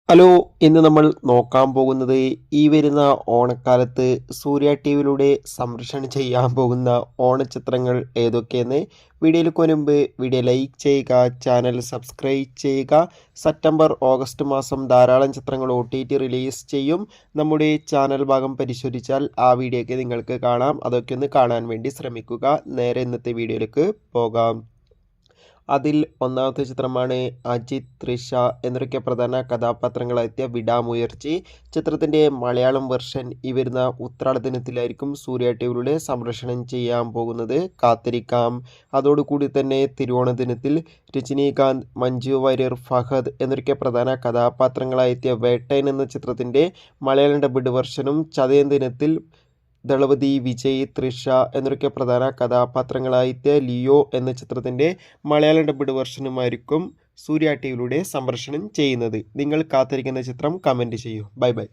Hello, ഇന്ന് നമ്മൾ നോക്കാൻ പോകുന്നത് ഈ വരുന്ന ഓണക്കാലത്ത് സൂര്യ ടി വിയിലൂടെ സംപ്രേഷണം ചെയ്യാൻ പോകുന്ന ഓണച്ചിത്രങ്ങൾ ഏതൊക്കെയെന്ന്. വീഡിയോയിലേക്ക് മുൻപ് വീഡിയോ ലൈക്ക് ചെയ്യുക, ചാനൽ സബ്സ്ക്രൈബ് ചെയ്യുക. സെപ്റ്റംബർ ഓഗസ്റ്റ് മാസം ധാരാളം ചിത്രങ്ങൾ OTT റിലീസ് ചെയ്യും. നമ്മുടെ ചാനൽ ഭാഗം പരിശോധിച്ചാൽ ആ വീഡിയോയ്ക്ക് നിങ്ങൾക്ക് കാണാം. അതൊക്കെ ഒന്ന് കാണാൻ വേണ്ടി ശ്രമിക്കുക. നേരെ ഇന്നത്തെ വീഡിയോയിലേക്ക് പോകാം. അതിൽ ഒന്നാമത്തെ ചിത്രമാണ് അജിത്, തൃഷ എന്നൊക്കെ പ്രധാന കഥാപാത്രങ്ങളായെത്തിയ വിടാമുയർച്ചി. ചിത്രത്തിൻ്റെ മലയാളം വെർഷൻ ഈ വരുന്ന ഉത്രാട ദിനത്തിലായിരിക്കും സൂര്യ ടി വിയിലൂടെ സംപ്രേഷണം ചെയ്യാൻ പോകുന്നത്. കാത്തിരിക്കാം. അതോടുകൂടി തന്നെ തിരുവോണ ദിനത്തിൽ രജനീകാന്ത്, മഞ്ജു വാര്യർ, ഫഹദ് എന്നൊക്കെ പ്രധാന കഥാപാത്രങ്ങളായെത്തിയ വേട്ടയൻ എന്ന ചിത്രത്തിൻ്റെ മലയാളം ഡബ്ഡ് വെർഷനും ചതയം ദിനത്തിൽ ദളപതി, വിജയ്, തൃഷ എന്നൊക്കെ പ്രധാന കഥാപാത്രങ്ങളായിട്ട് ലിയോ എന്ന ചിത്രത്തിൻ്റെ മലയാളം ഡബ്ഡ് വെർഷനുമായിരിക്കും സൂര്യ ടി വിയിലൂടെ സംപ്രേഷണം ചെയ്യുന്നത്. നിങ്ങൾ കാത്തിരിക്കുന്ന ചിത്രം കമൻറ്റ് ചെയ്യൂ. Bye bye.